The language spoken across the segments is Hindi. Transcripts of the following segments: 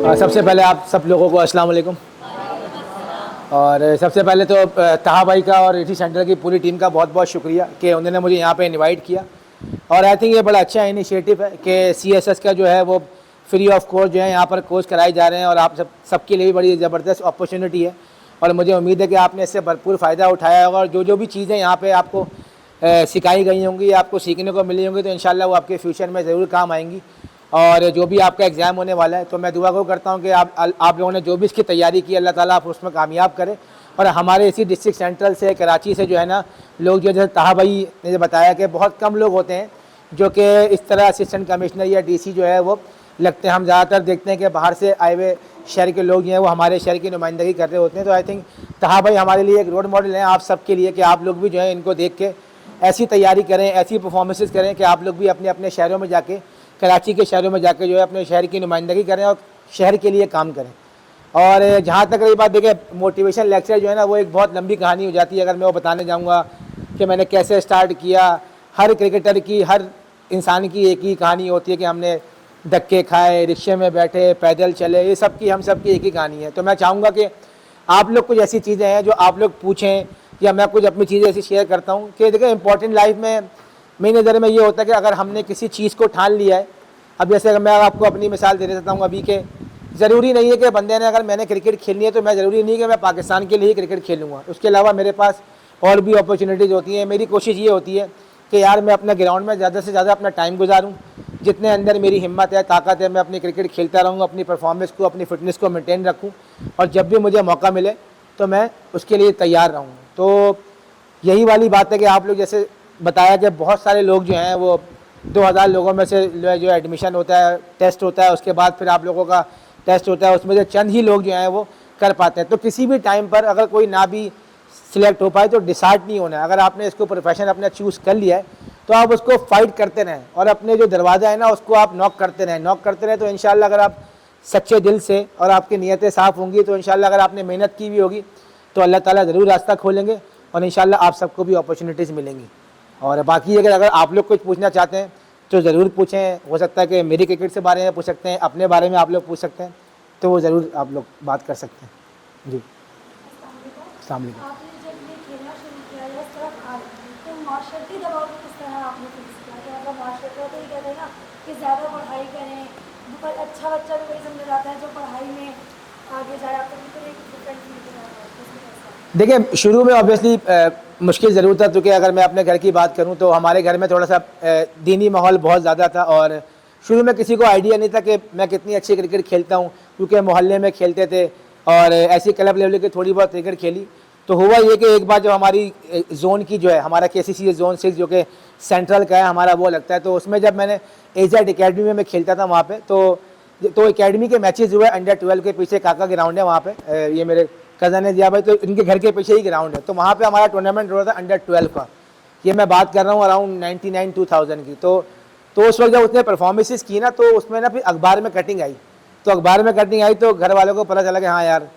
सबसे पहले आप सब लोगों को अस्सलाम वालेकुम। और सबसे पहले तो ताहा भाई का और रिटी सेंटर की पूरी टीम का बहुत बहुत शुक्रिया कि उन्होंने मुझे यहाँ पे इनवाइट किया। और आई थिंक ये बड़ा अच्छा इनिशिएटिव है कि CSS का जो है वो फ्री ऑफ कॉस्ट जो है यहाँ पर कोर्स कराए जा रहे हैं और आप सबके लिए भी बड़ी ज़बरदस्त अपॉर्चुनिटी है। और मुझे उम्मीद है कि आपने इससे भरपूर फ़ायदा उठाया होगा और जो भी चीज़ें यहाँ पर आपको सिखाई गई होंगी, आपको सीखने को मिली होंगी, तो इंशाल्लाह वो आपके फ्यूचर में ज़रूर काम आएंगी। और जो भी आपका एग्ज़ाम होने वाला है, तो मैं दुआ को करता हूँ कि आप लोगों ने जो भी इसकी तैयारी की, अल्लाह ताला आप उसमें कामयाब करें। और हमारे इसी डिस्ट्रिक्ट सेंट्रल से, कराची से जो है ना लोग, जो जैसे ताहा भाई ने बताया कि बहुत कम लोग होते हैं जो कि इस तरह असिस्टेंट कमिश्नर या DC जो है वो लगते हैं। हम ज़्यादातर देखते हैं कि बाहर से आए हुए शहर के लोग जो हैं वो हमारे शहर की नुमाइंदगी कर रहे होते हैं। तो आई थिंक ताहा भाई हमारे लिए एक रोल मॉडल हैं आप सब के लिए, कि आप लोग भी जो है इनको देख के ऐसी तैयारी करें, ऐसी परफॉर्मेंसेस करें कि आप लोग भी अपने अपने शहरों में जाके, कराची के शहरों में जाके जो है अपने शहर की नुमाइंदगी करें और शहर के लिए काम करें। और जहाँ तक रही बात, देखिए मोटिवेशन लेक्चर जो है ना वो एक बहुत लंबी कहानी हो जाती है। अगर मैं वो बताने जाऊँगा कि मैंने कैसे स्टार्ट किया, हर क्रिकेटर की, हर इंसान की एक ही कहानी होती है कि हमने धक्के खाए, रिक्शे में बैठे, पैदल चले, ये सब की हम सब की एक ही कहानी है। तो मैं चाहूँगा कि आप लोग कुछ ऐसी चीज़ें हैं जो आप लोग पूछें, या मैं कुछ अपनी चीज़ें ऐसी शेयर करता हूँ कि देखिए इंपॉर्टेंट लाइफ में मेरी नज़र में ये होता है कि अगर हमने किसी चीज़ को ठान लिया है, अब जैसे मैं आपको अपनी मिसाल दे देता हूँ अभी के, ज़रूरी नहीं है कि बंदे ने, अगर मैंने क्रिकेट खेलनी है तो मैं ज़रूरी नहीं कि मैं पाकिस्तान के लिए ही क्रिकेट खेलूँगा, उसके अलावा मेरे पास और भी अपॉर्चुनिटीज़ होती हैं। मेरी कोशिश ये होती है कि यार मैं अपने ग्राउंड में ज़्यादा से ज़्यादा अपना टाइम गुजारूँ, जितने अंदर मेरी हिम्मत है, ताकत है, मैं अपनी क्रिकेट खेलता रहूँ, अपनी परफॉर्मेंस को, अपनी फ़िटनेस को मेंटेन रखूँ, और जब भी मुझे मौका मिले तो मैं उसके लिए तैयार रहूँ। तो यही वाली बात है कि आप लोग जैसे बताया कि बहुत सारे लोग जो हैं वो 2000 लोगों में से जो एडमिशन होता है, टेस्ट होता है, उसके बाद फिर आप लोगों का टेस्ट होता है, उसमें से चंद ही लोग जो हैं वो कर पाते हैं। तो किसी भी टाइम पर अगर कोई ना भी सिलेक्ट हो पाए तो डिसार्ट नहीं होना है। अगर आपने इसको प्रोफेशन अपना चूज़ कर लिया है तो आप उसको फाइट करते रहें और अपने जो दरवाज़ा है ना उसको आप नॉक करते रहें। तो इंशाल्लाह अगर आप सच्चे दिल से और आपकी नीयतें साफ़ होंगी तो इंशाल्लाह अगर आपने मेहनत की भी होगी तो अल्लाह ताला ज़रूर रास्ता खोलेंगे और इंशाल्लाह आप सबको भी अपॉर्चुनिटीज़ मिलेंगी। और बाकी अगर आप लोग कुछ पूछना चाहते हैं तो ज़रूर पूछें। हो सकता है कि मेरी क्रिकेट से बारे में पूछ सकते हैं, अपने बारे में आप लोग पूछ सकते हैं, तो वो ज़रूर आप लोग बात कर सकते हैं। जी अस्सलाम वालेकुम। आपने जब ये खेलना शुरू किया या इस तरफ आए तो माशरती दबाव को किस तरह आपने फेस किया? कि मतलब माशरती तो ये कहते हैं ना कि ज़्यादा पढ़ाई करें, पर अच्छा बच्चा भी वही समझ आता है जो पढ़ाई में आगे जाए, आपको बिल्कुल एक डिफरेंट फील आता है। देखिए शुरू में ऑब्वियसली मुश्किल ज़रूर था, क्योंकि अगर मैं अपने घर की बात करूं तो हमारे घर में थोड़ा सा दीनी माहौल बहुत ज़्यादा था और शुरू में किसी को आइडिया नहीं था कि मैं कितनी अच्छी क्रिकेट खेलता हूं, क्योंकि मोहल्ले में खेलते थे और ऐसी क्लब लेवल की थोड़ी बहुत क्रिकेट खेली। तो हुआ ये कि एक बार जो हमारी जोन की जो है, हमारा KCC जोन 6 जो कि सेंट्रल का है हमारा, वो लगता है, तो उसमें जब मैंने एजेड अकेडमी में मैं खेलता था वहाँ पर, तो एकेडमी के मैचेस हुए अंडर 12 के पीछे काका ग्राउंड है वहाँ पे, ये मेरे कज़न है जिया भाई, तो इनके घर के पीछे ही ग्राउंड है, तो वहाँ पे हमारा टूर्नामेंट हो रहा था अंडर 12 का। ये मैं बात कर रहा हूँ अराउंड 99-2000 की। तो उस वक्त जब उसने परफॉर्मेंसेस की ना तो उसमें ना फिर अखबार में कटिंग आई, तो अखबार में कटिंग आई तो घर वालों को पता चला कि हाँ यार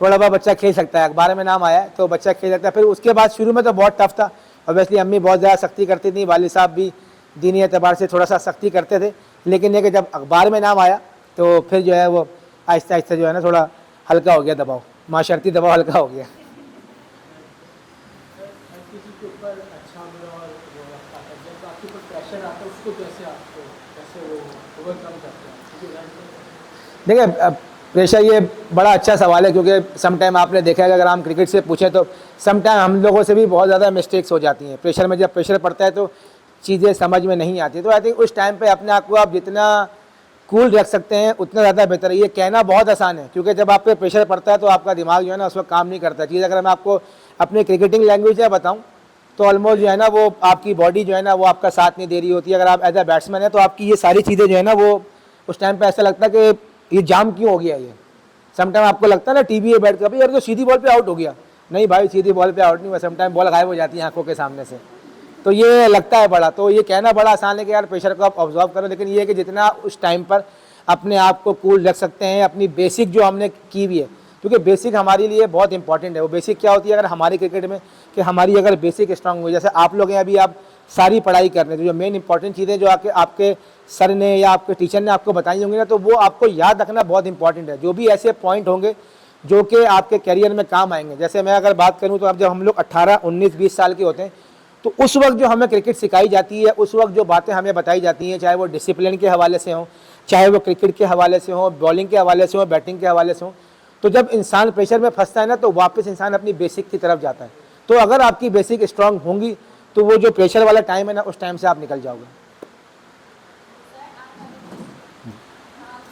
थोड़ा बहुत बच्चा खेल सकता है, अखबार में नाम आया तो बच्चा खेल सकता है। फिर उसके बाद शुरू में तो बहुत टफ था, ऑब्वियसली अम्मी बहुत ज़्यादा सख्ती करती थी, वालिद साहब भी दीनी एतबार से थोड़ा सा सख्ती करते थे, लेकिन ये कि जब अखबार में नाम आया तो फिर जो है वो आहिस्ता आहिस्ता जो है ना थोड़ा हल्का हो गया दबाव, माशरती दबाव हल्का हो गया। देखिए प्रेशर ये बड़ा अच्छा सवाल है, क्योंकि सम टाइम आपने देखा है कि अगर हम क्रिकेट से पूछें तो सम टाइम हम लोगों से भी बहुत ज़्यादा मिस्टेक्स हो जाती हैं। प्रेशर में जब प्रेशर पड़ता है तो चीज़ें समझ में नहीं आती। तो आई थिंक उस टाइम पे अपने आप को आप जितना कूल रख सकते हैं उतना ज़्यादा बेहतर है। ये कहना बहुत आसान है, क्योंकि जब आप पे प्रेशर पड़ता है तो आपका दिमाग जो है ना उस वक्त काम नहीं करता। चीज़ अगर मैं आपको अपनी क्रिकेटिंग लैंग्वेज में बताऊँ तो ऑलमोस्ट जो है ना वो आपकी बॉडी जो है ना वो आपका साथ नहीं दे रही होती है। अगर आप एज अ बैट्समैन है तो आपकी ये सारी चीज़ें जो है ना वो उस टाइम पे ऐसा लगता है कि ये जाम क्यों हो गया। ये समटाइम आपको लगता है ना टीवी बैठ कर, यार तो सीधी बॉल पे आउट हो गया, नहीं भाई सीधी बॉल पे आउट नहीं हुआ, समटाइम बॉल गायब हो जाती है आंखों के सामने से। तो ये लगता है बड़ा, तो ये कहना बड़ा आसान है कि यार प्रेशर को आप ऑब्जर्व करो, लेकिन ये है कि जितना उस टाइम पर अपने आप को कूल रख सकते हैं, अपनी बेसिक जो हमने की हुई है, क्योंकि बेसिक हमारे लिए बहुत इंपॉर्टेंट है। वो बेसिक क्या होती है अगर हमारी क्रिकेट में, कि हमारी अगर बेसिक स्ट्रांग हुई, जैसे आप लोग हैं अभी आप सारी पढ़ाई करने, तो जो मेन इंपॉर्टेंट चीज़ें जो आपके सर ने या आपके टीचर ने आपको बताई होंगी ना, तो वो आपको याद रखना बहुत इंपॉर्टेंट है। जो भी ऐसे पॉइंट होंगे जो कि आपके करियर में काम आएंगे। जैसे मैं अगर बात करूं तो अब जब हम लोग 18, 19, 20 साल के होते हैं तो उस वक्त जो हमें क्रिकेट सिखाई जाती है, उस वक्त जो बातें हमें बताई जाती हैं, चाहे वो डिसिप्लिन के हवाले से हों, चाहे वो क्रिकेट के हवाले से हों, बॉलिंग के हवाले से हों, बैटिंग के हवाले से हों, तो जब इंसान प्रेशर में फंसता है ना, तो वापस इंसान अपनी बेसिक की तरफ जाता है। तो अगर आपकी बेसिक स्ट्रांग होंगी तो वो जो प्रेशर वाला टाइम है ना, उस टाइम से आप निकल जाओगे।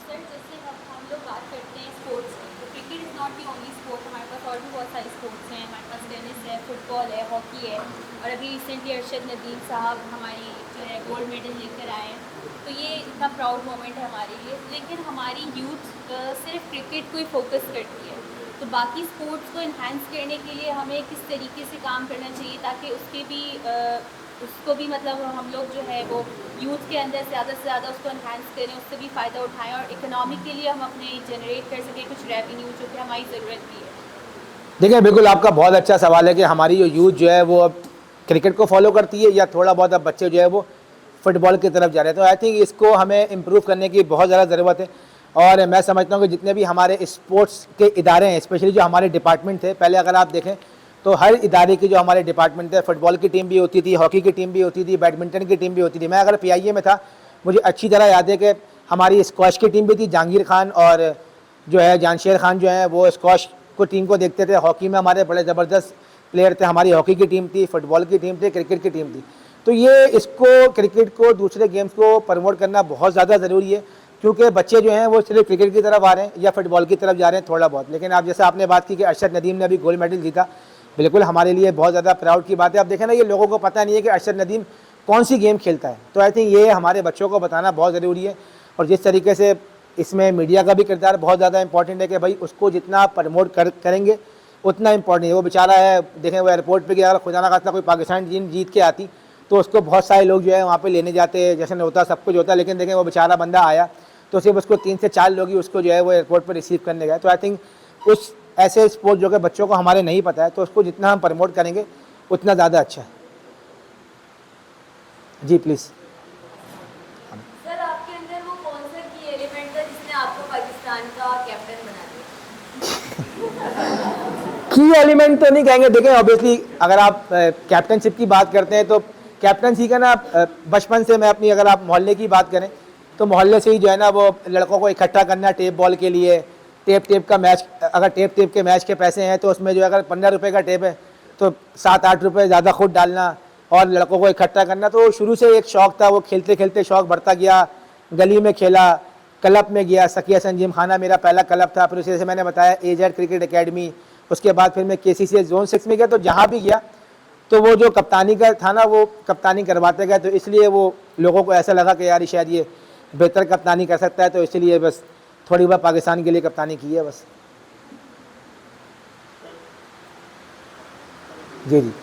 सर जैसे हम लोग बात करते हैं स्पोर्ट्स की, तो cricket is not the only sport, हमारे पास और भी बहुत सारे स्पोर्ट्स हैं। हमारे पास टेनिस है, फुटबॉल है, हॉकी है, और अभी रिसेंटली अरशद नदीम साहब हमारी जो है गोल्ड मेडल लेकर आए हैं। तो ये इतना प्राउड मोमेंट है हमारे लिए। लेकिन हमारी यूथ सिर्फ क्रिकेट को ही फोकस करती है, तो बाकी स्पोर्ट्स को इन्हांस करने के लिए हमें किस तरीके से काम करना चाहिए ताकि उसको भी मतलब हम लोग जो है वो यूथ के अंदर ज़्यादा से ज़्यादा उसको इन्हांस करें, उससे भी फ़ायदा उठाएं, और इकोनॉमी के लिए हम अपने जनरेट कर सकें कुछ रेवेन्यू जो कि हमारी ज़रूरत भी है। देखिए, बिल्कुल आपका बहुत अच्छा सवाल है कि हमारी जो यूथ जो है वो अब क्रिकेट को फॉलो करती है या थोड़ा बहुत अब बच्चे जो है वो फुटबॉल की तरफ जा रहे हैं। तो आई थिंक इसको हमें इम्प्रूव करने की बहुत ज़्यादा ज़रूरत है। और मैं समझता हूँ कि जितने भी हमारे स्पोर्ट्स के इदारे हैं, स्पेशली जो हमारे डिपार्टमेंट थे, पहले अगर आप देखें तो हर इदारे की जो हमारे डिपार्टमेंट थे, फुटबॉल की टीम भी होती थी, हॉकी की टीम भी होती थी, बैडमिंटन की टीम भी होती थी। मैं अगर PIA में था, मुझे अच्छी तरह याद है कि हमारी स्क्वॉश की टीम भी थी, जहांगीर खान और जो है जानशेर खान जो है वो स्क्वॉश को टीम को देखते थे। हॉकी में हमारे बड़े ज़बरदस्त प्लेयर थे, हमारी हॉकी की टीम थी, फुटबॉल की टीम थी, क्रिकेट की टीम थी। तो ये इसको क्रिकेट को दूसरे गेम्स को प्रमोट करना बहुत ज़्यादा ज़रूरी है, क्योंकि बच्चे जो हैं वो सिर्फ क्रिकेट की तरफ आ रहे हैं या फुटबॉल की तरफ जा रहे हैं थोड़ा बहुत। लेकिन आप जैसे आपने बात की कि अरशद नदीम ने अभी गोल्ड मेडल जीता, बिल्कुल हमारे लिए बहुत ज़्यादा प्राउड की बात है। अब देखें ना, ये लोगों को पता नहीं है कि अरशद नदीम कौन सी गेम खेलता है। तो आई थिंक ये हमारे बच्चों को बताना बहुत ज़रूरी है। और जिस तरीके से इसमें मीडिया का भी किरदार बहुत ज़्यादा इंपॉर्टेंट है कि भाई उसको जितना प्रमोट करेंगे उतना इंपॉर्टेंट है। वो बेचारा है, देखें वो एयरपोर्ट पे गया, अगर खुदा ना खास्ता कोई पाकिस्तान टीम जीत के आती तो उसको बहुत सारे लोग जो है वहाँ पे लेने जाते, जश्न होता, सब कुछ होता। लेकिन देखें वो बेचारा बंदा आया तो सिर्फ उसको 3 से 4 लोग ही उसको जो है वो एयरपोर्ट पर रिसीव करने गए। तो आई थिंक उस ऐसे स्पोर्ट जो कि बच्चों को हमारे नहीं पता है, तो उसको जितना हम प्रमोट करेंगे उतना ज़्यादा अच्छा है। जी प्लीज़। सर आपके अंदर वो कौन सा की एलिमेंट था जिसने आपको पाकिस्तान का कैप्टन बना दिया? की एलिमेंट तो नहीं कहेंगे। देखें ऑब्वियसली अगर आप कैप्टनशिप की बात करते हैं तो कैप्टनसी का ना बचपन से मैं अपनी, अगर आप मोहल्ले की बात करें तो मोहल्ले से ही जो है ना वो लड़कों को इकट्ठा करना टेप बॉल के लिए। टेप का मैच, अगर टेप के मैच के पैसे हैं तो उसमें जो अगर 15 रुपये का टेप है तो 7-8 रुपये ज़्यादा खुद डालना और लड़कों को इकट्ठा करना। तो शुरू से एक शौक़ था, वो खेलते खेलते शौक़ बढ़ता गया। गली में खेला, क्लब में गया, सकिया संजीम खाना मेरा पहला क्लब था। फिर उसे जैसे मैंने बताया AZ क्रिकेट एकेडमी, उसके बाद फिर मैं KCCA जोन 6 में गया। तो जहाँ भी गया तो वो जो कप्तानी का था ना, वो कप्तानी करवाते गए। तो इसलिए वो लोगों को ऐसा लगा कि यार शायद ये बेहतर कप्तानी कर सकता है, तो इसलिए बस थोड़ी बहुत पाकिस्तान के लिए कप्तानी की है बस। जी जी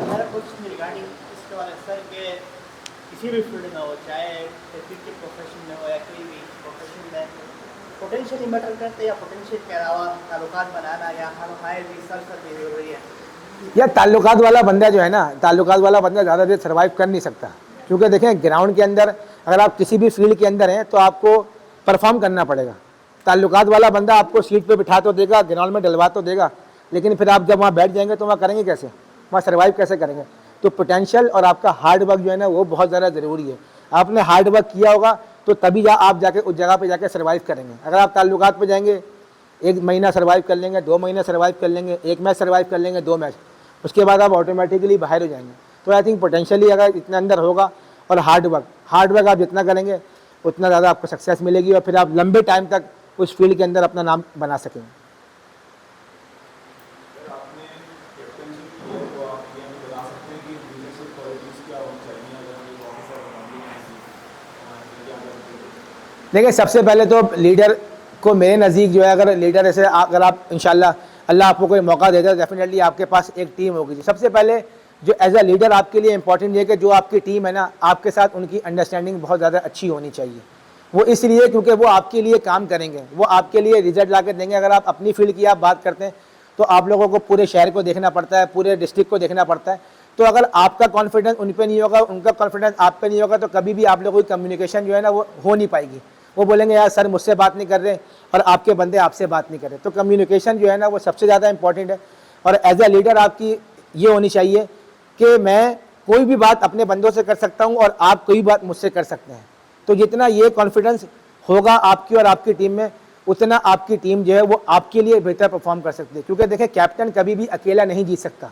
मेरा क्वेश्चन रिगार्डिंग इसके वाले सर के किसी भी फील्ड में हो, चाहे क्रिकेट प्रोफेशन में हो या कोई भी प्रोफेशन में, पोटेंशियल मैटर करते हैं या पोटेंशियल के अलावा ताल्लुकात बनाना या हायर रिसर्च करनी जरूरी है? यार ताल्लुकात वाला बंदा जो है ना, ताल्लुकात वाला बंदा ज़्यादा देर सर्वाइव कर नहीं सकता। क्योंकि देखें ग्राउंड के अंदर अगर आप किसी भी फील्ड के अंदर हैं तो आपको परफॉर्म करना पड़ेगा। ताल्लुकात वाला बंदा आपको सीट पे बिठा तो देगा, ग्राउंड में डलवा तो देगा, लेकिन फिर आप जब वहाँ बैठ जाएंगे तो वहाँ करेंगे कैसे, वहाँ सर्वाइव कैसे करेंगे? तो पोटेंशियल और आपका हार्ड वर्क जो है ना वो बहुत ज़्यादा ज़रूरी है। आपने हार्ड वर्क किया होगा तो तभी आप जाके उस जगह पे जाके सर्वाइव करेंगे। अगर आप ताल्लुकात पे जाएंगे 1 महीना सर्वाइव कर लेंगे, 2 महीने सर्वाइव कर लेंगे, 1 मैच सर्वाइव कर लेंगे, 2 मैच, उसके बाद आप ऑटोमेटिकली बाहर हो जाएंगे। तो आई थिंक पोटेंशियली अगर इतना अंदर होगा और हार्ड वर्क आप जितना करेंगे उतना ज़्यादा आपको सक्सेस मिलेगी और फिर आप लंबे टाइम तक उस फील्ड के अंदर अपना नाम बना सकेंगे। देखिए सबसे पहले तो लीडर को मेरे नज़दीक जो है, अगर लीडर ऐसे अगर आप इंशाल्लाह अल्लाह आपको कोई मौका देता है तो डेफिनेटली आपके पास एक टीम होगी। सबसे पहले जो एज अ लीडर आपके लिए इंपॉर्टेंट ये है कि जो आपकी टीम है ना, आपके साथ उनकी अंडरस्टैंडिंग बहुत ज़्यादा अच्छी होनी चाहिए। वो इसलिए क्योंकि वो आपके लिए काम करेंगे, वो आपके लिए रिजल्ट ला कर देंगे। अगर आप अपनी फील्ड की आप बात करते हैं तो आप लोगों को पूरे शहर को देखना पड़ता है, पूरे डिस्ट्रिक्ट को देखना पड़ता है। तो अगर आपका कॉन्फिडेंस उन पे नहीं होगा, उनका कॉन्फिडेंस आप पे नहीं होगा, तो कभी भी आप लोगों की कम्युनिकेशन जो है ना वो हो नहीं पाएगी। वो बोलेंगे यार सर मुझसे बात नहीं कर रहे और आपके बंदे आपसे बात नहीं कर रहे। तो कम्युनिकेशन जो है ना वो सबसे ज़्यादा इंपॉर्टेंट है। और एज ए लीडर आपकी ये होनी चाहिए कि मैं कोई भी बात अपने बंदों से कर सकता हूँ और आप कोई बात मुझसे कर सकते हैं। तो जितना ये कॉन्फिडेंस होगा आपकी और आपकी टीम में, उतना आपकी टीम जो है वो आपके लिए बेहतर परफॉर्म कर सकती है। क्योंकि देखें कैप्टन कभी भी अकेला नहीं जीत सकता।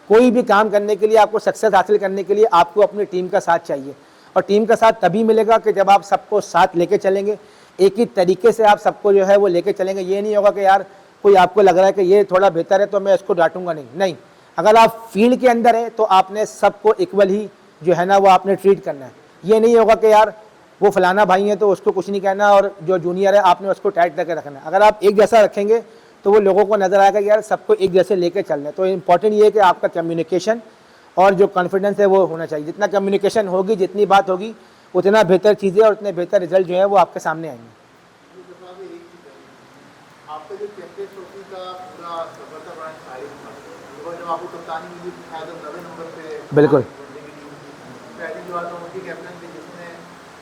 कोई भी काम करने के लिए, आपको सक्सेस हासिल करने के लिए आपको अपनी टीम का साथ चाहिए। और टीम का साथ तभी मिलेगा कि जब आप सबको साथ लेके चलेंगे, एक ही तरीके से आप सबको जो है वो लेके चलेंगे। ये नहीं होगा कि यार कोई आपको लग रहा है कि ये थोड़ा बेहतर है तो मैं इसको डांटूंगा नहीं। अगर आप फील्ड के अंदर हैं तो आपने सबको इक्वल ही जो है ना वो आपने ट्रीट करना है। ये नहीं होगा कि यार वो फलाना भाई है तो उसको कुछ नहीं कहना और जो जूनियर है आपने उसको टाइट करके रखना है। अगर आप एक जैसा रखेंगे तो वो लोगों को नज़र आएगा कि यार सबको एक जैसे लेके चलना है। तो इम्पॉर्टेंट ये है कि आपका कम्युनिकेशन और जो कॉन्फिडेंस है वो होना चाहिए। जितना कम्युनिकेशन होगी, जितनी बात होगी, उतना बेहतर चीज़ें और उतने बेहतर रिजल्ट जो है वो आपके सामने आएंगे। आपका जो चैंपियंस ट्रॉफी का पूरा सफर था बड़ा इंस्पायरिंग था। और जब आपको कप्तानी मिली शायद 90 नंबर पे बिल्कुल पहली जो आता उनकी कैप्टन थी जिसने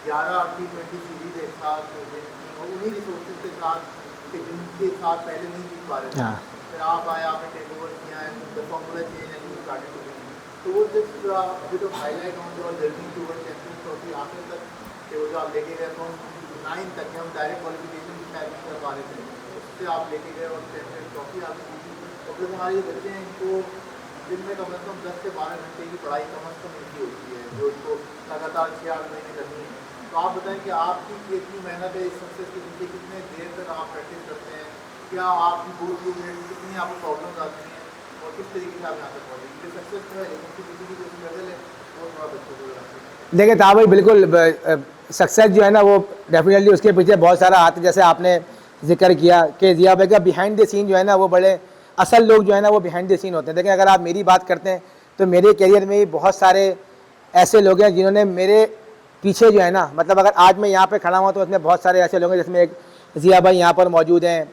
11 T20 सीरीज एक साथ और उन्हीं रिसोर्सेज के साथ जिनके साथ पहले नहीं जीत पा रहे थे। हाँ। फिर आप आए, आपने टेक ओवर किया है, the formula change and you started to win. तो वो just bit of highlight on your journey towards Champions Trophy आखिर तक कि वो जो आप लेके गए फ्रॉम 9 तक हम डायरेक्ट क्वालिफिकेशन शायद नहीं कर पा रहे थे, उससे आप लेके गए और चैंपियंस ट्रॉफी आपने जीती। और प्लस हमारे जो बच्चे हैं इनको दिन में कम से कम 10 से 12 घंटे की पढ़ाई कम से कम इनकी होती है जो इनको लगातार 6-8 महीने करनी है। तो आप बताएं कि आपकी कितनी मेहनत है इस सक्सेस के पीछे, कितने देर तक आप प्रैक्टिस करते हैं, क्या आपकी गो थ्रू में कितनी आपको प्रॉब्लम्स आती हैं और किस तरीके से आप यहाँ तक पहुँचे? क्योंकि सक्सेस जो है उनकी पीछे की जो स्ट्रगल है वो थोड़ा बच्चों को बताते। देखिए था भाई, बिल्कुल सक्सेस जो है ना वो डेफिनेटली उसके पीछे बहुत सारा हाथ है। जैसे आपने जिक्र किया कि जिया भाई का बिहाइंड द सीन जो है ना वो बड़े असल लोग जो है ना वो बिहाइंड द सीन होते हैं। देखिए अगर आप मेरी बात करते हैं तो मेरे करियर में ही बहुत सारे ऐसे लोग हैं जिन्होंने मेरे पीछे जो है ना, मतलब अगर आज मैं यहाँ पे खड़ा हुआ तो उसमें बहुत सारे ऐसे लोग हैं, जिसमें एक जिया भाई यहाँ पर मौजूद हैं।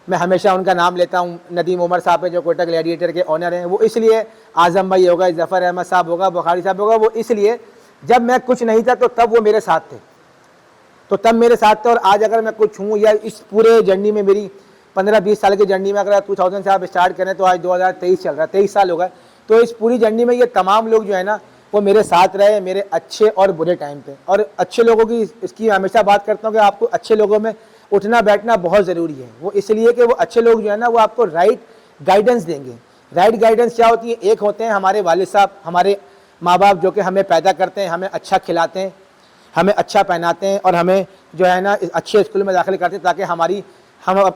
मैं हमेशा उनका नाम लेता हूँ। नदीम उमर साहब हैं जो कोयटा ग्लैडिएटर के ऑनर हैं, वो इसलिए आज़म भाई होगा, जफ़र अहमद साहब होगा, बुखारी साहब होगा, वो इसलिए जब मैं कुछ नहीं था तो तब वो मेरे साथ थे। तो तब मेरे साथ थे और आज अगर मैं कुछ हूँ या इस पूरे जर्नी में मेरी 15-20 साल की जर्नी में अगर 2000 से आप स्टार्ट करें तो आज 2023 चल रहा है, 23 साल हो गए। तो इस पूरी जर्नी में ये तमाम लोग जो है ना वो मेरे साथ रहे, मेरे अच्छे और बुरे टाइम पे। और अच्छे लोगों की इसकी हमेशा बात करता हूँ कि आपको अच्छे लोगों में उठना बैठना बहुत ज़रूरी है। वो इसलिए कि वो अच्छे लोग जो है ना वो आपको राइट गाइडेंस देंगे। राइट गाइडेंस क्या होती है? एक होते हैं हमारे वालिद साहब, हमारे माँ बाप जो कि हमें पैदा करते हैं, हमें अच्छा खिलाते हैं, हमें अच्छा पहनाते हैं और हमें जो है ना अच्छे स्कूल में दाखिल करते हैं ताकि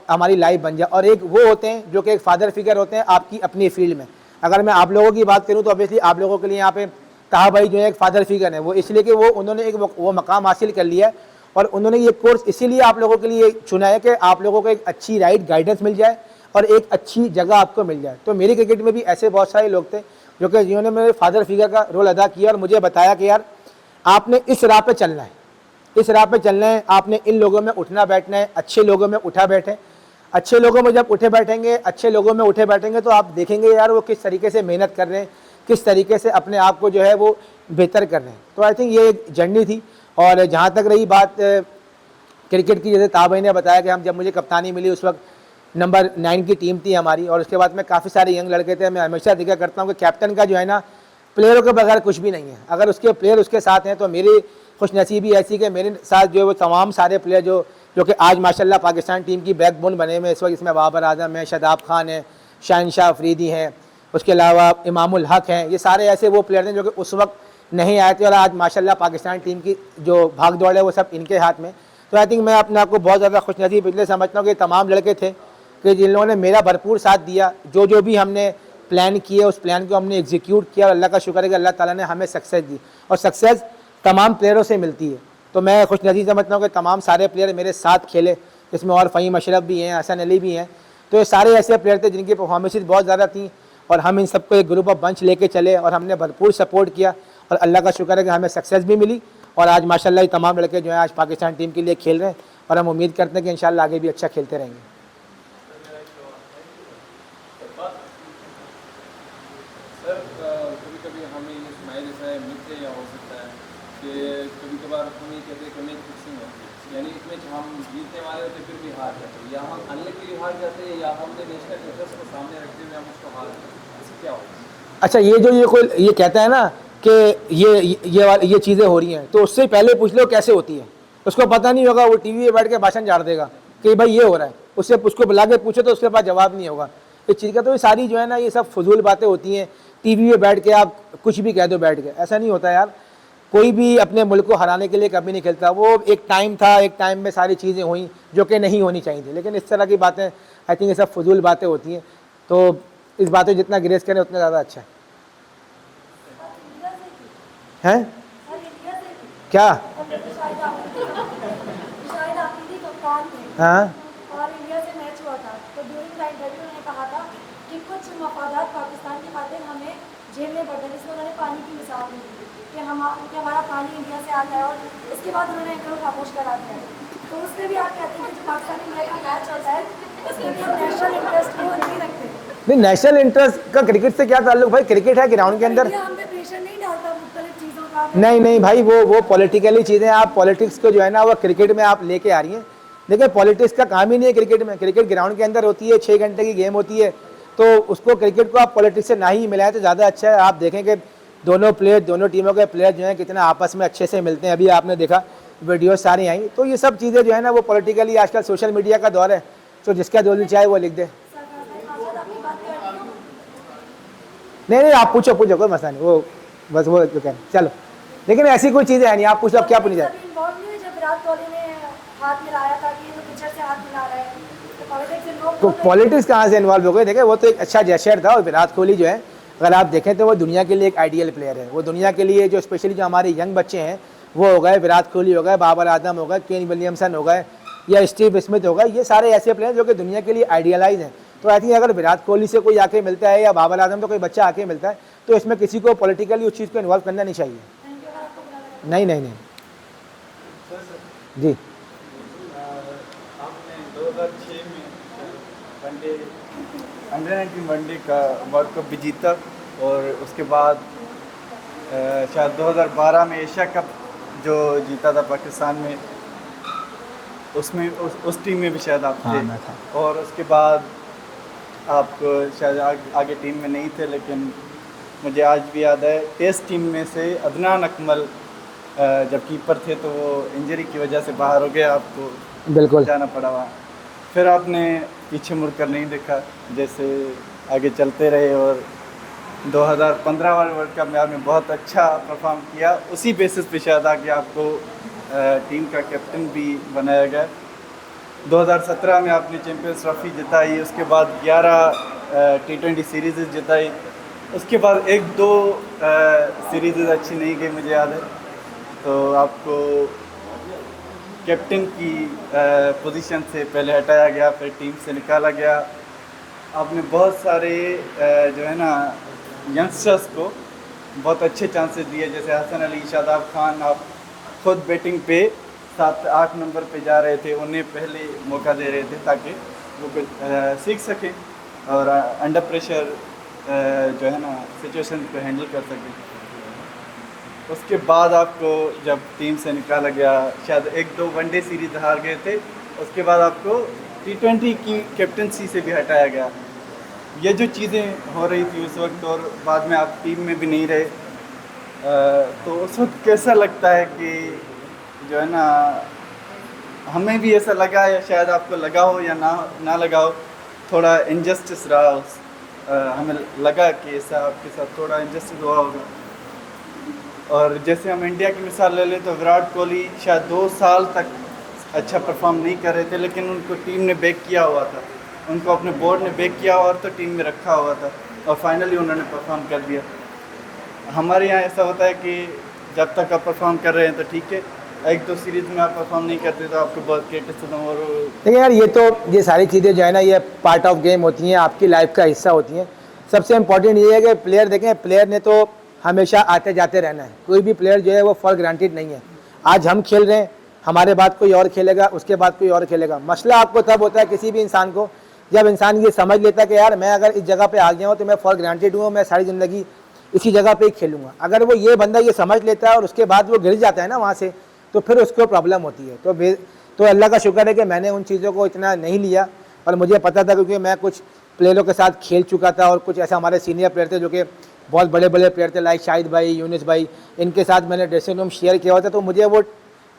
हमारी लाइफ बन जाए। और एक वो होते हैं जो कि एक फादर फिगर होते हैं आपकी अपनी फील्ड में। अगर मैं आप लोगों की बात करूँ तो ऑब्वियसली आप लोगों के लिए यहाँ पे ताहा भाई जो है एक फादर फिगर है। वो इसलिए कि वो उन्होंने एक वो मकाम हासिल कर लिया है और उन्होंने ये कोर्स इसीलिए आप लोगों के लिए चुना है कि आप लोगों को एक अच्छी राइट गाइडेंस मिल जाए और एक अच्छी जगह आपको मिल जाए। तो मेरी क्रिकेट में भी ऐसे बहुत सारे लोग थे जो कि जिन्होंने मेरे फादर फिगर का रोल अदा किया और मुझे बताया कि यार आपने इस राह पे चलना है, इस राह पे चलना है, आपने इन लोगों में उठना बैठना है, अच्छे लोगों में उठा बैठे। अच्छे लोगों में जब उठे बैठेंगे, अच्छे लोगों में उठे बैठेंगे तो आप देखेंगे यार वो किस तरीके से मेहनत कर रहे हैं, किस तरीके से अपने आप को जो है वो बेहतर कर रहे हैं। तो आई थिंक ये एक जर्नी थी। और जहाँ तक रही बात क्रिकेट की, जैसे ताबाई ने बताया कि हम जब मुझे कप्तानी मिली उस वक्त नंबर 9 की टीम थी हमारी और उसके बाद में काफ़ी सारे यंग लड़के थे। मैं हमेशा जिक्र करता हूँ कि कैप्टन का जो है ना प्लेयरों के बगैर कुछ भी नहीं है। अगर उसके प्लेयर उसके साथ हैं तो मेरी खुशनसीबी ऐसी कि मेरे साथ जो है वो तमाम सारे प्लेयर जो कि आज माशाल्लाह पाकिस्तान टीम की बैकबोन बने हुए इस वक्त, इसमें बाबर आजम है, शादाब खान है, शहनशाह अफरीदी हैं, उसके अलावा इमामुल हक हैं। ये सारे ऐसे वो प्लेयर हैं जो कि उस वक्त नहीं आए थे और आज माशाल्लाह पाकिस्तान टीम की जो भाग दौड़ है वो सब इनके हाथ में। तो आई थिंक मैं अपने आप को बहुत ज़्यादा खुशनसीब इसलिए समझता हूँ कि तमाम लड़के थे कि जिन लोगों ने मेरा भरपूर साथ दिया। जो भी हमने प्लान किए उस प्लान को हमने एग्जीक्यूट किया और अल्लाह का शुक्र है कि अल्लाह ताला ने हमें सक्सेस दी और सक्सेस तमाम प्लेयरों से मिलती है। तो मैं खुशनसीब समझता हूँ कि तमाम सारे प्लेयर मेरे साथ खेले, जिसमें और फ़हीम अशरफ भी हैं, हसन अली भी हैं। तो ये सारे ऐसे प्लेयर थे जिनकी परफॉर्मेंसेज बहुत ज़्यादा थी और हम इन सबको एक ग्रुप ऑफ बंच लेके चले और हमने भरपूर सपोर्ट किया और अल्लाह का शुक्र है कि हमें सक्सेस भी मिली। और आज माशाल्लाह ये तमाम लड़के जो हैं आज पाकिस्तान टीम के लिए खेल रहे हैं और हम उम्मीद करते हैं कि इंशाल्लाह आगे भी अच्छा खेलते रहेंगे। सर कभी कभी हम कहते हैं कि मैच फिक्सिंग होती है, यानी एक मैच हम जीतने वाले होते फिर भी हार जाते, या हम अनलकीली हार जाते हैं, या हमने नेशनल इंटरेस्ट को सामने रखते हुए हम उसको हार जाते, ऐसे क्या होता है? अच्छा, ये जो ये कोई ये कहता है ना कि ये चीज़ें हो रही हैं, तो उससे पहले पूछ लो कैसे होती है। उसको पता नहीं होगा, वो टीवी पे बैठ के भाषण झाड़ देगा कि भाई ये हो रहा है, उससे उसको बुला के पूछो तो उसके पास जवाब नहीं होगा इस चीज़ का। तो ये सारी जो है ना, ये सब फजूल बातें होती हैं। टीवी पे बैठ के आप कुछ भी कह दो बैठ के, ऐसा नहीं होता यार। कोई भी अपने मुल्क को हराने के लिए कभी नहीं खेलता। वो एक टाइम था, एक टाइम में सारी चीज़ें हुई जो कि नहीं होनी चाहिए थी, लेकिन इस तरह की बातें आई थिंक ये सब फजूल बातें होती हैं। तो इस बातें जितना गिरेज करें उतना ज़्यादा अच्छा है। हैं क्या? शायद आखिरी कप्तान थे हाँ और इंडिया से मैच हुआ था, तो ड्यूरिंग द इंटरव्यू उन्होंने कहा था कि कुछ मफादात पाकिस्तान की खातिर हमें झेलने पड़ते हैं, जिसमें उन्होंने पानी की मिसाल दी कि हमारा पानी इंडिया से आता है, और इसके बाद उन्होंने एंकर को खामोश करा दिया। तो उसमें भी आप कहते हैं कि जो पाकिस्तान इंडिया का मैच होता है उसमें भी हम नेशनल इंटरेस्ट को नहीं रखते। नहीं, नेशनल इंटरेस्ट का क्रिकेट से क्या ताल्लुक भाई? क्रिकेट है ग्राउंड के अंदर। इंडिया हम पे प्रेशर नहीं डालता मुख्तलिफ चीज़ों का। नहीं भाई, वो पॉलिटिकली चीज़ें, आप पॉलिटिक्स को जो है ना वो क्रिकेट में आप लेके आ रही हैं। देखिए, पॉलिटिक्स का काम ही नहीं है क्रिकेट में। क्रिकेट ग्राउंड के अंदर होती है, 6 घंटे की गेम होती है, तो उसको क्रिकेट को आप पॉलिटिक्स से ना ही मिलाएं तो ज़्यादा अच्छा है। आप देखें कि दोनों टीमों के प्लेयर जो हैं कितना आपस में अच्छे से मिलते हैं। अभी आपने देखा वीडियो सारी आई, तो ये सब चीज़ें जो है ना वो पॉलिटिकली, आजकल सोशल मीडिया का दौर है, तो जिसका जो चाहे वो लिख दे। नहीं, आप पूछो कोई मसला नहीं, वो बस वो जो कहें चलो। लेकिन ऐसी कोई चीज़ें है नहीं, आप पूछो, आप क्या पूछना चाहते हैं? इन्वॉल्व नहीं हुए जब विराट कोहली ने हाथ मिलाया था कि ये तो पिक्चर से हाथ मिला रहा है, तो पॉलिटिक्स इन्वॉल्व तो पॉलिटिक्स कहाँ से इन्वॉल्व हो गए? देखें, वो तो एक अच्छा जेस्चर था। और विराट कोहली जो है, अगर आप देखें तो वो दुनिया के लिए एक आइडियल प्लेयर है। वो दुनिया के लिए जो स्पेशली जो हमारे यंग बच्चे हैं, वो हो गए विराट कोहली हो गए, बाबर आजम हो गए, केन विलियमसन हो गए, या स्टीव स्मिथ हो गए, ये सारे ऐसे प्लेयर जो कि दुनिया के लिए आइडियलाइज हैं। तो आई थिंक अगर विराट कोहली से कोई आके मिलता है या बाबर आजम तो कोई बच्चा आके मिलता है, तो इसमें किसी को पॉलिटिकली उस चीज़ को इन्वॉल्व करना नहीं चाहिए। नहीं जी। आपने 2006 में वनडे अंडर-19 वनडे का वर्ल्ड कप भी जीता, और उसके बाद शायद 2012 में एशिया कप जो जीता था पाकिस्तान में, उसमें उस टीम में भी शायद आप थे। और उसके बाद आप शायद आगे टीम में नहीं थे, लेकिन मुझे आज भी याद है टेस्ट टीम में से अदनान अकमल जब कीपर थे तो वो इंजरी की वजह से बाहर हो गए, आपको बिल्कुल जाना पड़ा वहाँ। फिर आपने पीछे मुड़कर नहीं देखा, जैसे आगे चलते रहे, और 2015 वाले वर्ल्ड कप में आपने बहुत अच्छा परफॉर्म किया। उसी बेसिस पे शायद आगे आपको टीम का कैप्टन भी बनाया गया। 2017 में आपने चैम्पियंस ट्रॉफी जिताई, उसके बाद 11 T20 सीरीज़ जिताई, उसके बाद 1-2 सीरीज़ अच्छी नहीं गई मुझे याद है, तो आपको कैप्टन की पोजीशन से पहले हटाया गया, फिर टीम से निकाला गया। आपने बहुत सारे जो है ना यंगस्टर्स को बहुत अच्छे चांसेस दिए, जैसे हसन अली, शादाब खान। आप खुद बैटिंग पे 7-8 नंबर पे जा रहे थे, उन्हें पहले मौका दे रहे थे ताकि वो सीख सकें और अंडर प्रेशर जो है ना सिचुएशन को हैंडल कर सकें। उसके बाद आपको जब टीम से निकाला गया, शायद 1-2 वनडे सीरीज हार गए थे, उसके बाद आपको T20 की कैप्टनसी से भी हटाया गया। ये जो चीज़ें हो रही थी उस वक्त, और बाद में आप टीम में भी नहीं रहे, तो उस वक्त कैसा लगता है कि जो है ना, हमें भी ऐसा लगा, या शायद आपको लगा हो या ना लगा हो, थोड़ा इनजस्टिस रहा हमें लगा कि ऐसा आपके साथ थोड़ा इनजस्टिस हुआ होगा। और जैसे हम इंडिया की मिसाल ले लें तो विराट कोहली शायद 2 साल तक अच्छा परफॉर्म नहीं कर रहे थे, लेकिन उनको टीम ने बैक किया हुआ था, उनको अपने बोर्ड ने बैक किया और तो टीम में रखा हुआ था, और फाइनली उन्होंने परफॉर्म कर दिया। हमारे यहाँ ऐसा होता है कि जब तक आप परफॉर्म कर रहे हैं तो ठीक है, 1-2 सीरीज़ में आप परफॉर्म नहीं करते तो आपको बहुत क्रिटिसिज्म। और देखिए यार, ये सारी चीज़ें जो है ना, ये पार्ट ऑफ गेम होती हैं, आपकी लाइफ का हिस्सा होती हैं। सबसे इम्पॉर्टेंट ये है कि प्लेयर देखें, प्लेयर ने तो हमेशा आते जाते रहना है। कोई भी प्लेयर जो है वो फॉर ग्रांटेड नहीं है। आज हम खेल रहे हैं, हमारे बाद कोई और खेलेगा, उसके बाद कोई और खेलेगा। मसला आपको तब होता है किसी भी इंसान को, जब इंसान ये समझ लेता है कि यार मैं अगर इस जगह पे आ गया हूँ तो मैं फॉर ग्रांटेड हूँ, मैं सारी ज़िंदगी इसी जगह पे ही खेलूँगा। अगर वो ये बंदा ये समझ लेता है और उसके बाद वो गिर जाता है ना वहाँ से, तो फिर उसको प्रॉब्लम होती है। तो अल्लाह का शुक्र है कि मैंने उन चीज़ों को इतना नहीं लिया, और मुझे पता था क्योंकि मैं कुछ प्लेयरों के साथ खेल चुका था, और कुछ ऐसा हमारे सीनियर प्लेयर थे जो कि बहुत बड़े बड़े प्लेयर थे, लाइक शाहिद भाई, यूनिस भाई, इनके साथ मैंने ड्रेसिंग रूम शेयर किया हुआ था। तो मुझे वो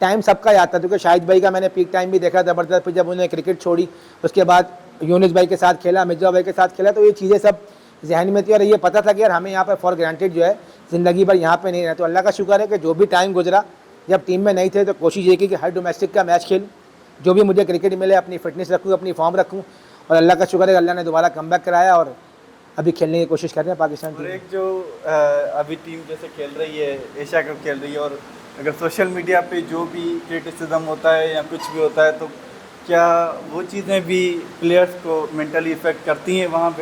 टाइम सबका याद था, क्योंकि शाहिद भाई का मैंने पीक टाइम भी देखा ज़बरदस्त, फिर जब उन्होंने क्रिकेट छोड़ी उसके बाद यूनिस भाई के साथ खेला, मिर्जा भाई के साथ खेला, तो ये चीज़ें सब जहन में थी, और ये पता था कि यार हमें यहाँ पर फॉर ग्रांटेड जो है ज़िंदगी भर यहाँ पे नहीं रहना। तो अल्लाह का शुक्र है कि जो भी टाइम गुजरा, जब टीम में नहीं थे, तो कोशिश ये की कि हर डोमेस्टिक का मैच खेलूँ, जो भी मुझे क्रिकेट मिले अपनी फिटनेस रखूँ, अपनी फॉर्म रखूँ, और अल्लाह का शुक्र है अल्लाह ने दोबारा कमबैक कराया और अभी खेलने की कोशिश कर रहे हैं पाकिस्तान और टीम। एक जो अभी टीम जैसे खेल रही है, एशिया कप खेल रही है, और अगर सोशल मीडिया पे जो भी क्रिटिसिज्म होता है या कुछ भी होता है, तो क्या वो चीज़ें भी प्लेयर्स को मेंटली इफेक्ट करती हैं वहाँ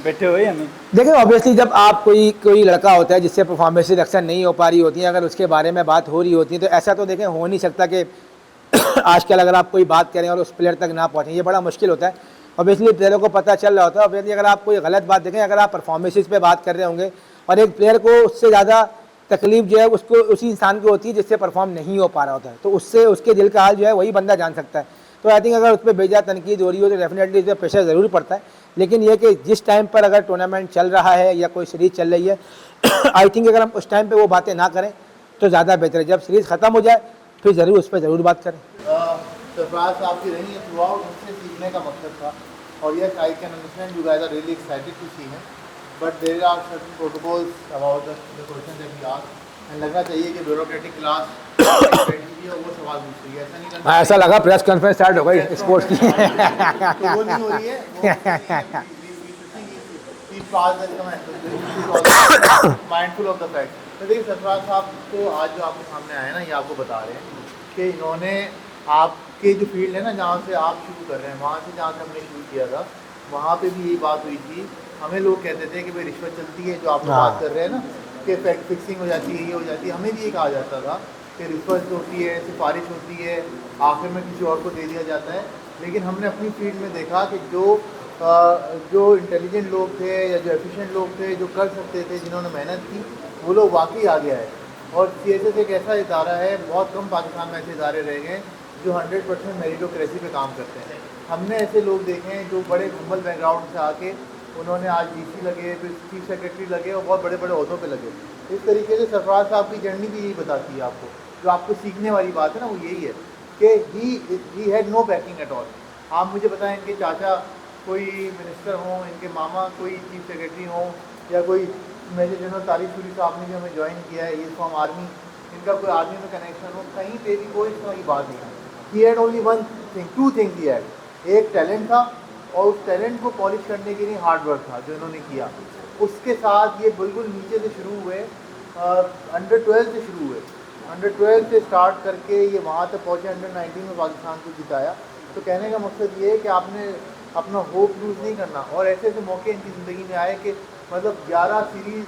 बैठे हुए या नहीं? देखिए ऑब्वियसली जब आप कोई लड़का होता है जिससे परफॉर्मेंसेज अक्सर नहीं हो पा रही होती हैं, अगर उसके बारे में बात हो रही होती है, तो ऐसा तो देखें हो नहीं सकता कि आजकल अगर आप कोई बात करें और उस प्लेयर तक ना पहुँचें, ये बड़ा मुश्किल होता है। ऑब्वियसली प्लेयरों को पता चल रहा होता है। ऑब्वियसली अगर आप कोई गलत बात देखें, अगर आप परफॉर्मेंसेज पे बात कर रहे होंगे और एक प्लेयर को उससे ज़्यादा तकलीफ जो है उसको उसी इंसान को होती है जिससे परफॉर्म नहीं हो पा रहा होता है, तो उससे उसके दिल का हाल जो है वही बंदा जान सकता है। तो आई थिंक अगर उस पर बेजा तनकीद हो रही हो तो डेफिनेटली उस पर प्रेशर ज़रूर पड़ता है, लेकिन ये कि जिस टाइम पर अगर टूर्नामेंट चल रहा है या कोई सीरीज़ चल रही है आई थिंक अगर हम उस टाइम पे वो बातें ना करें तो ज़्यादा बेहतर है। जब सीरीज़ ख़त्म हो जाए फिर ज़रूर उस पर ज़रूर बात करें। सरफराज साहब की रही है थ्रू आउट, उनसे सीखने का मकसद था, और yes I can understand you guys are really excited to see him, but there are certain protocols about the question that he asked, and लगना चाहिए कि ब्यूरोक्रेटिक क्लास बैठी है और वो सवाल पूछ रही है, ऐसा नहीं करना। ऐसा लगा प्रेस कॉन्फ्रेंस स्टार्ट हो गई स्पोर्ट्स की। तो वो नहीं हो रही है, माइंडफुल ऑफ द फैक्ट। तो देखिए सरफराज साहब तो आज जो आपके सामने आए ना, ये आपको बता रहे हैं कि इन्होंने आपके जो फील्ड है ना, जहाँ से आप शुरू कर रहे हैं, वहाँ से जहाँ से हमने शुरू किया था, वहाँ पे भी यही बात हुई थी। हमें लोग कहते थे कि भाई रिश्वत चलती है, जो आप बात कर रहे हैं ना कि फैक्ट फिक्सिंग हो जाती है, ये हो जाती है, हमें भी ये कहा जाता था कि रिश्वत होती है, सिफारिश होती है, आखिर में किसी और को दे दिया जाता है। लेकिन हमने अपनी फील्ड में देखा कि जो इंटेलिजेंट लोग थे या जो एफिशिएंट लोग थे, जो कर सकते थे, जिन्होंने मेहनत की, वो लोग वाकई आ गया है। और CSS एक ऐसा इदारा है, बहुत कम पाकिस्तान में ऐसे इदारे रह गए जो 100% मेरिटोक्रेसी पे काम करते हैं। हमने ऐसे लोग देखे हैं जो बड़े हम्बल बैकग्राउंड से आके उन्होंने आज DC लगे, फिर चीफ सेक्रेटरी लगे और बहुत बड़े बड़े ओहदों पे लगे। इस तरीके से सरफराज साहब की जर्नी भी यही बताती है आपको। जो आपको सीखने वाली बात है ना, वो यही है कि he had no backing at all. आप मुझे बताएं, इनके चाचा कोई मिनिस्टर हों, इनके मामा कोई चीफ सेक्रेटरी हों, या कोई मेजर जनरल तारिक सूरी साहब ने भी हमें ज्वाइन किया है, ये फ्रॉम आर्मी, इनका कोई आर्मी में कनेक्शन हो, कहीं पे भी कोई इसमें बात नहीं है। He had only one thing, two things he had, एक टैलेंट था और उस टैलेंट को पॉलिश करने के लिए हार्ड वर्क था जो इन्होंने किया। उसके साथ ये बिल्कुल नीचे से शुरू हुए, अंडर 12 से शुरू हुए, अंडर 12 से स्टार्ट करके ये वहाँ तक पहुँचे, अंडर 19 में पाकिस्तान को जिताया। तो कहने का मकसद ये है कि आपने अपना होप लूज़ नहीं करना, और ऐसे ऐसे मौके इनकी ज़िंदगी में आए कि मतलब 11 सीरीज़,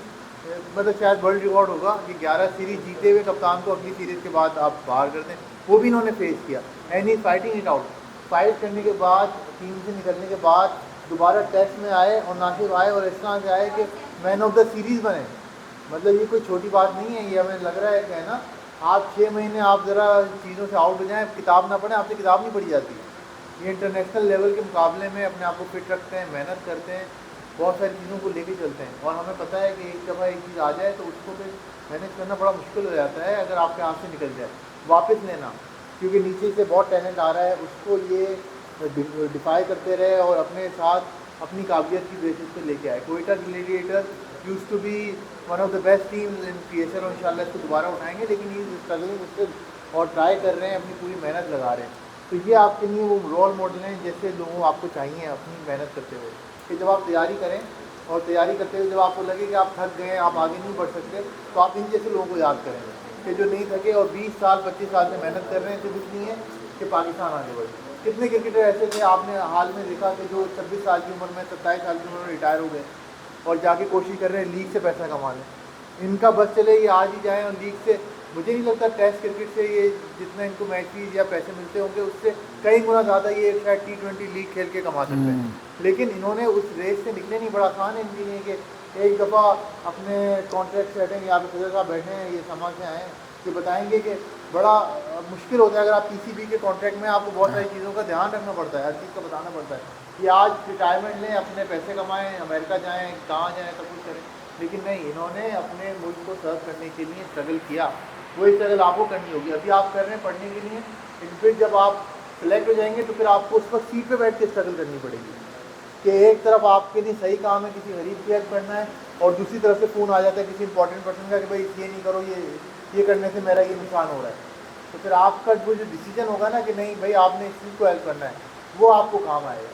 मतलब शायद वर्ल्ड रिकॉर्ड होगा कि 11 सीरीज़ जीते हुए कप्तान को अगली सीरीज़ के बाद आप बाहर कर दें, वो भी इन्होंने फेस किया। And he fighting it out, fight करने के बाद, टीम से निकलने के बाद दोबारा टेस्ट में आए और ना सिर्फ आए और इस तरह से आए कि मैन ऑफ द सीरीज़ बने। मतलब ये कोई छोटी बात नहीं है, ये हमें लग रहा है कि है ना, आप 6 महीने आप ज़रा चीज़ों से आउट हो जाएँ, किताब ना पढ़ें, आपसे किताब नहीं पढ़ी जाती। ये इंटरनेशनल लेवल के मुकाबले में अपने आप को फिट रखते हैं, मेहनत करते हैं, बहुत सारी चीज़ों को लेके चलते हैं। और हमें पता है कि एक दफ़ा एक चीज़ आ जाए तो उसको फिर मैनेज करना बड़ा मुश्किल हो जाता है। अगर आपके हाथ से निकल जाए वापस लेना, क्योंकि नीचे से बहुत टैलेंट आ रहा है, उसको ये डिफाई करते रहे और अपने साथ अपनी काबिलियत की बेसिस पे लेके आए। Quetta Gladiator used to be one of the best team in PSL, और इंशाल्लाह इसको दोबारा उठाएंगे, लेकिन ये स्ट्रगलिंग उससे और ट्राई कर रहे हैं, अपनी पूरी मेहनत लगा रहे हैं। तो ये आपके लिए वो रोल मॉडल हैं जैसे लोगों आपको चाहिए अपनी मेहनत करते हुए, कि जब आप तैयारी करें और तैयारी करते हुए जब आपको लगे कि आप थक गए, आप आगे नहीं बढ़ सकते, तो आप इन जैसे लोगों को याद करेंगे कि जो नहीं थके और 20 साल 25 साल से मेहनत कर रहे हैं, तो कुछ नहीं है कि पाकिस्तान आगे बढ़े। कितने क्रिकेटर ऐसे थे आपने हाल में देखा कि जो 26 साल की उम्र में, 27 साल की उम्र में रिटायर हो गए और जाके कोशिश कर रहे हैं लीग से पैसा कमा लें। इनका बस चले ये आज ही जाएँ और लीग से, मुझे नहीं लगता टेस्ट क्रिकेट से ये जितना इनको मैच फीस या पैसे मिलते होंगे उससे कई गुना ज़्यादा ये शायद T20 लीग खेल के कमा सकते हैं। लेकिन इन्होंने उस रेस से निकले नहीं। बड़ा आसान है इनके लिए कि एक दफ़ा अपने कॉन्ट्रैक्ट सेटिंग, यहाँ पे सदर साहब बैठे हैं, ये समाज से आए हैं, कि बताएंगे कि बड़ा मुश्किल होता है अगर आप पीसीबी के कॉन्ट्रैक्ट में आपको बहुत सारी चीज़ों का ध्यान रखना पड़ता है, हर चीज़ का बताना पड़ता है कि आज रिटायरमेंट लें, अपने पैसे कमाएं, अमेरिका जाएं, कहाँ जाएं, सब कुछ करें। लेकिन नहीं, इन्होंने अपने मुल्क को सर्व करने के लिए स्ट्रगल किया, वही स्ट्रगल आपको करनी होगी। अभी आप कर रहे हैं पढ़ने के लिए, लेकिन फिर जब आप सिलेक्ट हो जाएंगे तो फिर आपको उस वक्त सीट पे बैठ के स्ट्रगल करनी पड़ेगी कि एक तरफ आपके लिए सही काम है, किसी गरीब की हेल्प करना है, और दूसरी तरफ से फ़ोन आ जाता है किसी इंपॉर्टेंट पर्सन का कि भाई ये नहीं करो, ये करने से मेरा ये नुकसान हो रहा है। तो फिर आपका वो जो डिसीजन होगा ना कि नहीं भाई आपने इस चीज़ को हेल्प करना है, वो आपको काम आएगा।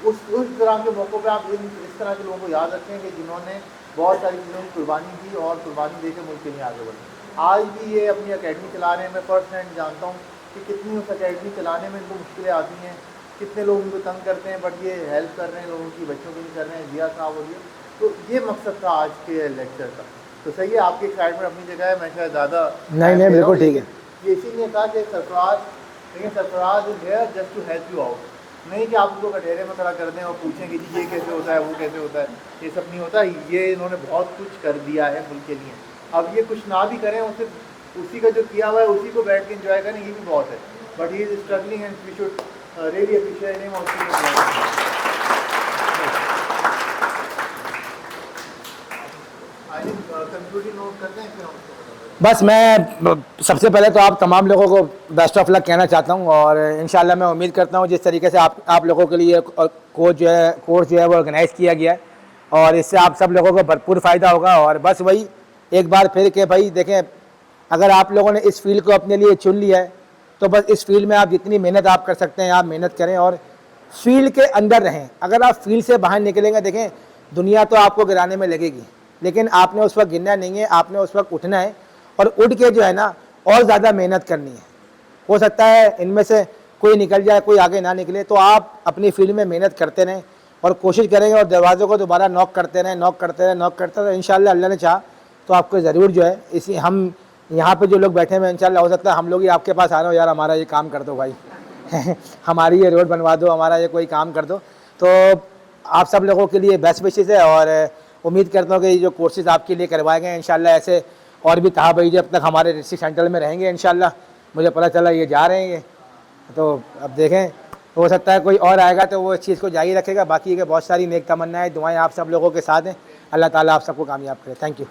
उस तरह के मौक़ों पे आप इस तरह के लोगों को याद रखें कि जिन्होंने बहुत सारी चीज़ों की कुर्बानी दी और कुर्बानी दे के मुल्क के लिए आगे बढ़े। आज भी ये अपनी अकेडमी चला रहे हैं। मैं फर्स्ट हैंड जानता हूँ कि कितनी उस अकेडमी चलाने में इनको मुश्किलें आती हैं, कितने लोग उनको तंग करते हैं, बट ये हेल्प कर रहे हैं लोगों की, बच्चों की भी कर रहे हैं। जिया साहब हो गए, तो ये मकसद था आज के लेक्चर का। तो सही है, आपकी एक्साइटमेंट अपनी जगह है, मैं शायद ज़्यादा नहीं बिल्कुल ठीक है। ये इसीलिए कहा कि सरफराज, लेकिन Sarfaraz is here just to help you out, नहीं कि आप उनको कटहरे में खड़ा कर दें और पूछें कि जी ये कैसे होता है, वो कैसे होता है। ये सब नहीं होता। ये इन्होंने बहुत कुछ कर दिया है मुल्क के लिए। अब ये कुछ ना भी करें, उसी का जो किया हुआ है उसी को बैठ के एंजॉय करें, ये भी बहुत है। But he is struggling and we should really appreciate him. I think concluding note करते हैं, फिर हम उसको बताएंगे। बस मैं सबसे पहले तो आप तमाम लोगों को बेस्ट ऑफ लक कहना चाहता हूं, और इंशाल्लाह मैं उम्मीद करता हूं जिस तरीके से आप लोगों के लिए कोर्स जो है वो ऑर्गेनाइज़ किया गया है, और इससे आप सब लोगों को भरपूर फ़ायदा होगा। और बस वही एक बार फिर के भाई देखें, अगर आप लोगों ने इस फील्ड को अपने लिए चुन लिया है तो बस इस फील्ड में आप जितनी मेहनत आप कर सकते हैं आप मेहनत करें, और फील्ड के अंदर रहें। अगर आप फील्ड से बाहर निकलेंगे, देखें दुनिया तो आपको गिराने में लगेगी, लेकिन आपने उस वक्त गिरना नहीं है, आपने उस वक्त उठना है, और उठ के जो है ना और ज़्यादा मेहनत करनी है। हो सकता है इनमें से कोई निकल जाए, कोई आगे ना निकले, तो आप अपनी फील्ड में मेहनत करते रहें और कोशिश करेंगे, और दरवाज़ों को दोबारा नॉक करते रहें। इंशाल्लाह अल्लाह ने चाहा तो आपको ज़रूर जो है, इसी हम यहाँ पे जो लोग बैठे हुए हैं, इंशाल्लाह हो सकता है हम लोग ही आपके पास आ रहे हो, यार हमारा ये काम कर दो भाई हमारी ये रोड बनवा दो, हमारा ये कोई काम कर दो। तो आप सब लोगों के लिए बेस्ट विशेज़ है, और उम्मीद करता हूँ कि ये जो कोर्सेज आपके लिए करवाए गए हैं, इंशाल्लाह ऐसे और भी ताहा भाई जब तक हमारे डिस्ट्रिक्ट सेंटर में रहेंगे, इंशाल्लाह मुझे पता चला ये जा रहे हैं ये, तो अब देखें हो सकता है कोई और आएगा तो वो इस चीज़ को जारी रखेगा। बाकी के बहुत सारी नेक तमन्नाएं, दुआएं आप सब लोगों के साथ हैं। अल्लाह ताला आप सबको कामयाब करे। Thank you.